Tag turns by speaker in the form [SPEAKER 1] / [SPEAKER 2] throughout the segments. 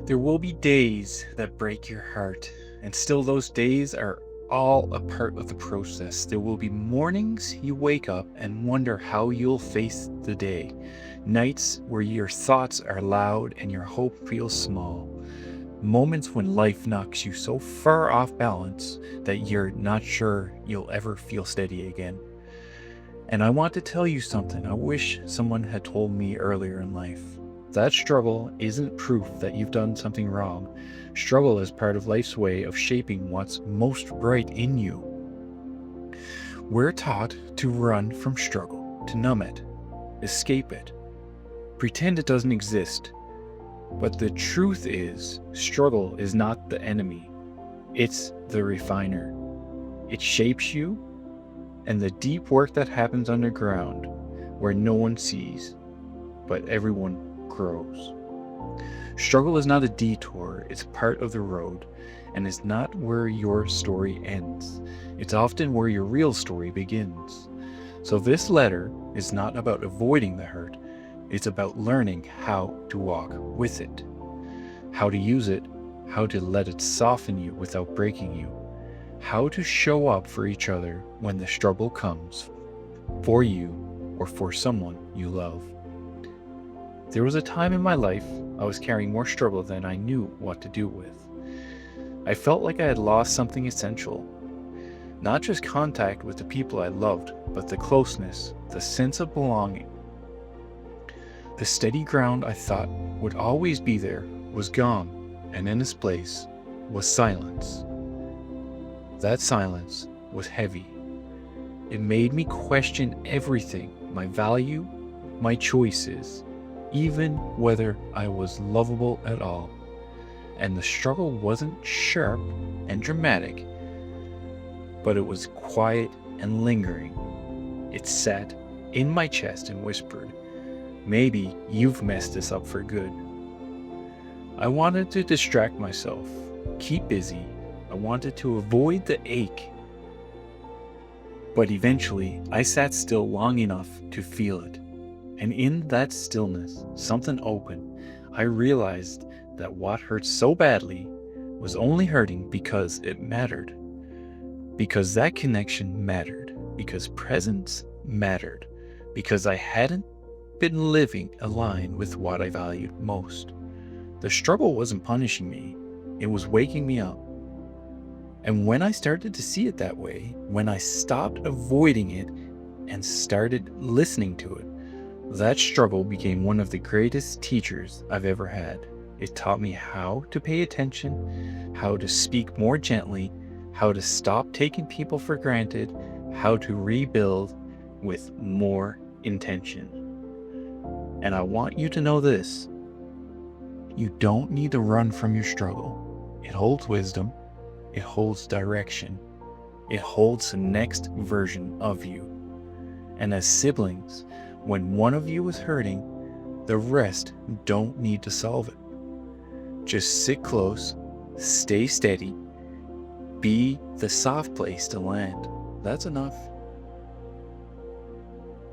[SPEAKER 1] There will be days that break your heart, and still those days are all a part of the process. There will be mornings you wake up and wonder how you'll face the day, nights where your thoughts are loud and your hope feels small, moments when life knocks you so far off balance that you're not sure you'll ever feel steady again. And I want to tell you something I wish someone had told me earlier in life. That struggle isn't proof that you've done something wrong. Struggle is part of life's way of shaping what's most bright in you. We're taught to run from struggle, to numb it, escape it, pretend it doesn't exist. But the truth is, struggle is not the enemy. It's the refiner. It shapes you, and the deep work that happens underground, where no one sees, but everyone grows. Struggle is not a detour, it's part of the road, and it's not where your story ends. It's often where your real story begins. So this letter is not about avoiding the hurt, it's about learning how to walk with it, how to use it, how to let it soften you without breaking you, how to show up for each other when the struggle comes, for you or for someone you love. There was a time in my life I was carrying more struggle than I knew what to do with. I felt like I had lost something essential. Not just contact with the people I loved, but the closeness, the sense of belonging. The steady ground I thought would always be there was gone, and in its place was silence. That silence was heavy. It made me question everything, my value, my choices, even whether I was lovable at all. And the struggle wasn't sharp and dramatic, but it was quiet and lingering. It sat in my chest and whispered, "Maybe you've messed this up for good." I wanted to distract myself, keep busy. I wanted to avoid the ache. But eventually, I sat still long enough to feel it. And in that stillness, something opened. I realized that what hurt so badly was only hurting because it mattered. Because that connection mattered. Because presence mattered. Because I hadn't been living aligned with what I valued most. The struggle wasn't punishing me. It was waking me up. And when I started to see it that way, when I stopped avoiding it and started listening to it, that struggle became one of the greatest teachers I've ever had. It taught me how to pay attention, how to speak more gently, how to stop taking people for granted, how to rebuild with more intention. And I want you to know this. You don't need to run from your struggle. It holds wisdom. It holds direction. It holds the next version of you. And as siblings, when one of you is hurting, the rest don't need to solve it. Just sit close, stay steady, be the soft place to land. That's enough.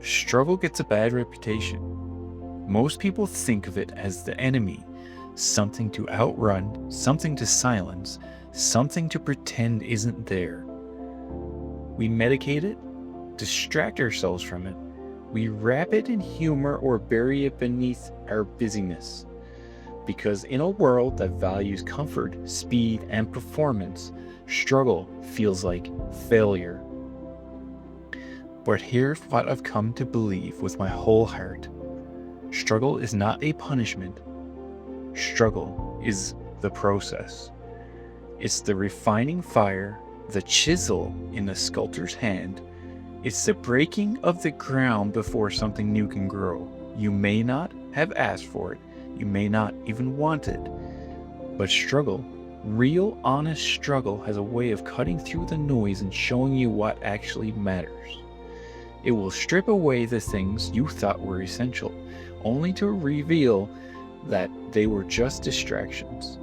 [SPEAKER 1] Struggle gets a bad reputation. Most people think of it as the enemy, something to outrun, something to silence, something to pretend isn't there. We medicate it, distract ourselves from it. We wrap it in humor or bury it beneath our busyness. Because in a world that values comfort, speed, and performance, struggle feels like failure. But here's what I've come to believe with my whole heart. Struggle is not a punishment. Struggle is the process. It's the refining fire, the chisel in the sculptor's hand. It's the breaking of the ground before something new can grow. You may not have asked for it. You may not even want it. But struggle, real honest struggle, has a way of cutting through the noise and showing you what actually matters. It will strip away the things you thought were essential, only to reveal that they were just distractions.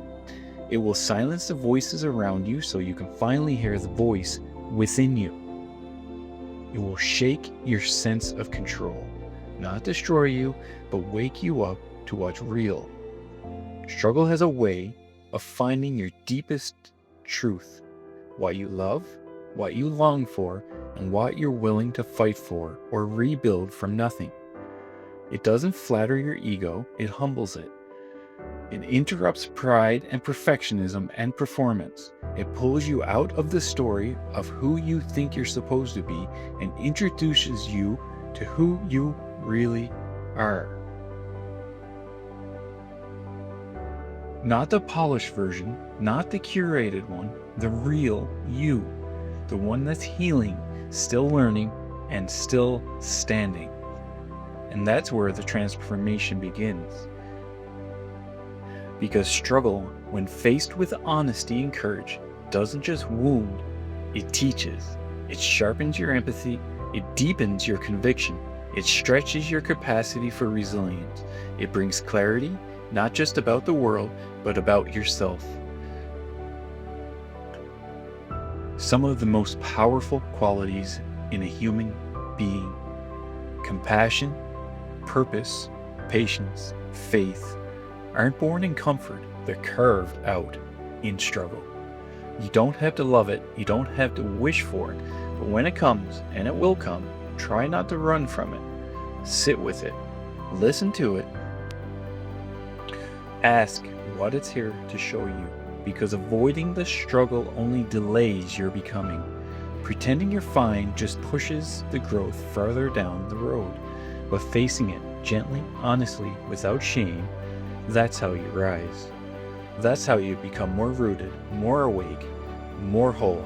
[SPEAKER 1] It will silence the voices around you so you can finally hear the voice within you. It will shake your sense of control, not destroy you, but wake you up to what's real. Struggle has a way of finding your deepest truth, what you love, what you long for, and what you're willing to fight for or rebuild from nothing. It doesn't flatter your ego, it humbles it. It interrupts pride and perfectionism and performance. It pulls you out of the story of who you think you're supposed to be and introduces you to who you really are. Not the polished version, not the curated one, the real you, the one that's healing, still learning, and still standing. And that's where the transformation begins. Because struggle, when faced with honesty and courage, doesn't just wound, it teaches. It sharpens your empathy, it deepens your conviction, it stretches your capacity for resilience. It brings clarity, not just about the world, but about yourself. Some of the most powerful qualities in a human being: compassion, purpose, patience, faith, aren't born in comfort, they're carved out in struggle. You don't have to love it, you don't have to wish for it, but when it comes, and it will come, try not to run from it. Sit with it, listen to it, ask what it's here to show you, because avoiding the struggle only delays your becoming. Pretending you're fine just pushes the growth farther down the road, but facing it gently, honestly, without shame, that's how you rise. That's how you become more rooted, more awake, more whole.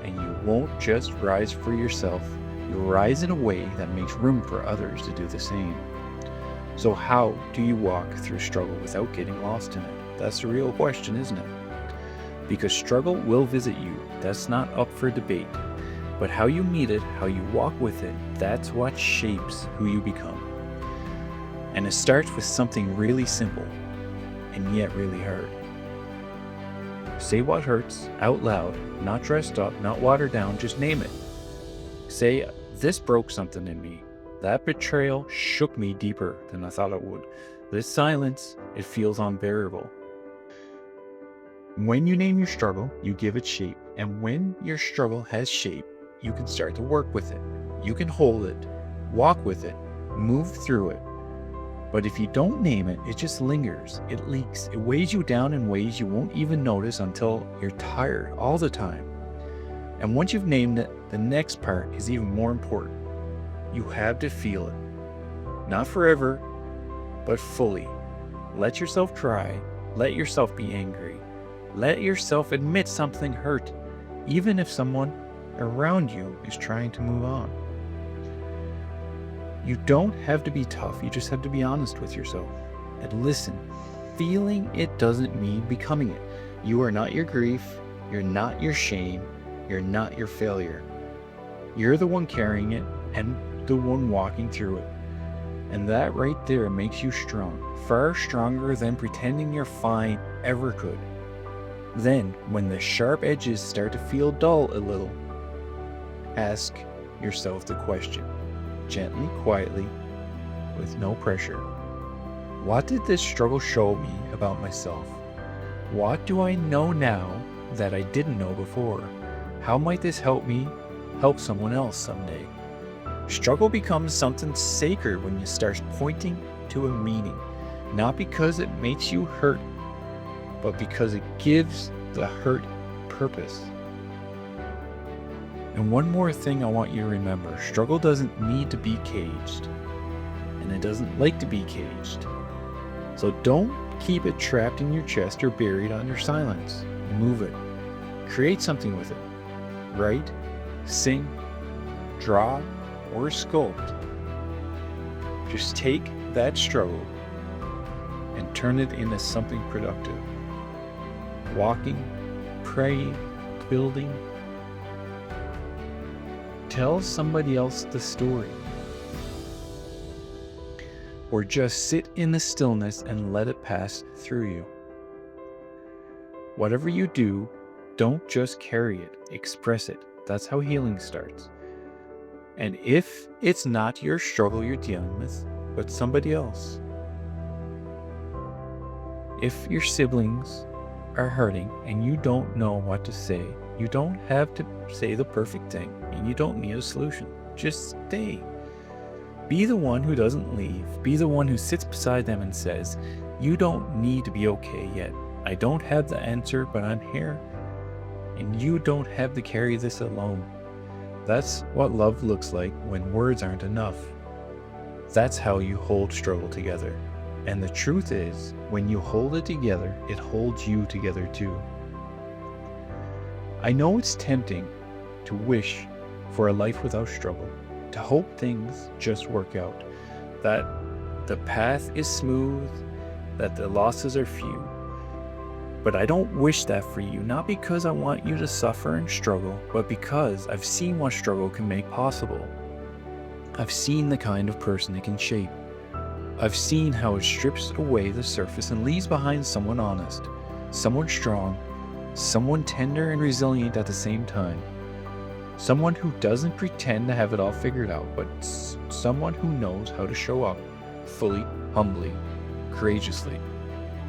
[SPEAKER 1] And you won't just rise for yourself, you'll rise in a way that makes room for others to do the same. So how do you walk through struggle without getting lost in it? That's the real question, isn't it? Because struggle will visit you, that's not up for debate. But how you meet it, how you walk with it, that's what shapes who you become. And it starts with something really simple, and yet really hard. Say what hurts out loud, not dressed up, not watered down, just name it. Say, this broke something in me. That betrayal shook me deeper than I thought it would. This silence, it feels unbearable. When you name your struggle, you give it shape. And when your struggle has shape, you can start to work with it. You can hold it, walk with it, move through it. But if you don't name it, it just lingers, it leaks, it weighs you down in ways you won't even notice until you're tired all the time. And once you've named it, the next part is even more important. You have to feel it. Not forever, but fully. Let yourself cry, let yourself be angry, let yourself admit something hurt, even if someone around you is trying to move on. You don't have to be tough, you just have to be honest with yourself. And listen, feeling it doesn't mean becoming it. You are not your grief, you're not your shame, you're not your failure. You're the one carrying it and the one walking through it. And that right there makes you strong, far stronger than pretending you're fine ever could. Then, when the sharp edges start to feel dull a little, ask yourself the question, gently, quietly, with no pressure. What did this struggle show me about myself? What do I know now that I didn't know before? How might this help me help someone else someday? Struggle becomes something sacred when you start pointing to a meaning, not because it makes you hurt, but because it gives the hurt purpose. And one more thing I want you to remember, struggle doesn't need to be caged, and it doesn't like to be caged. So don't keep it trapped in your chest or buried under silence. Move it. Create something with it. Write, sing, draw, or sculpt. Just take that struggle and turn it into something productive. Walking, praying, building. Tell somebody else the story. Or just sit in the stillness and let it pass through you. Whatever you do, don't just carry it, express it. That's how healing starts. And if it's not your struggle you're dealing with, but somebody else, If your siblings are hurting and you don't know what to say, you don't have to say the perfect thing and you don't need a solution. Just stay. Be the one who doesn't leave. Be the one who sits beside them and says, "You don't need to be okay yet. I don't have the answer, but I'm here. And you don't have to carry this alone." That's what love looks like when words aren't enough. That's how you hold struggle together. And the truth is, when you hold it together, it holds you together too. I know it's tempting to wish for a life without struggle, to hope things just work out, that the path is smooth, that the losses are few. But I don't wish that for you, not because I want you to suffer and struggle, but because I've seen what struggle can make possible. I've seen the kind of person it can shape. I've seen how it strips away the surface and leaves behind someone honest, someone strong, someone tender and resilient at the same time. Someone who doesn't pretend to have it all figured out, but someone who knows how to show up fully, humbly, courageously.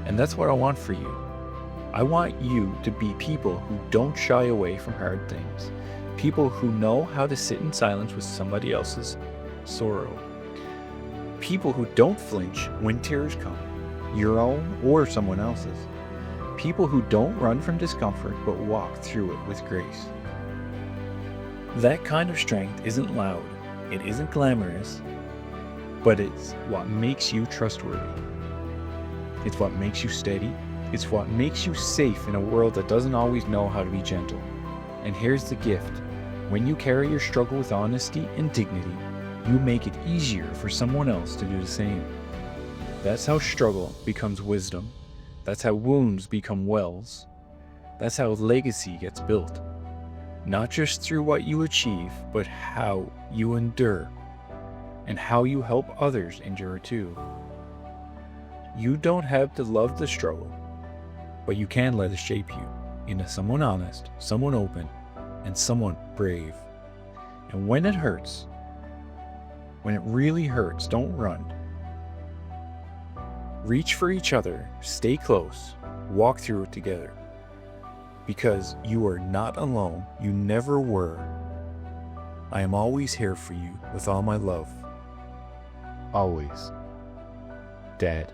[SPEAKER 1] And that's what I want for you. I want you to be people who don't shy away from hard things, people who know how to sit in silence with somebody else's sorrow, people who don't flinch when tears come, your own or someone else's, people who don't run from discomfort but walk through it with grace. That kind of strength isn't loud, it isn't glamorous, but it's what makes you trustworthy. It's what makes you steady. It's what makes you safe in a world that doesn't always know how to be gentle. And here's the gift. When you carry your struggle with honesty and dignity, you make it easier for someone else to do the same. That's how struggle becomes wisdom. That's how wounds become wells. That's how legacy gets built. Not just through what you achieve, but how you endure and how you help others endure too. You don't have to love the struggle, but you can let it shape you into someone honest, someone open, and someone brave. And when it hurts, when it really hurts, don't run. Reach for each other, stay close, walk through it together. Because you are not alone, you never were. I am always here for you with all my love. Always. Dad.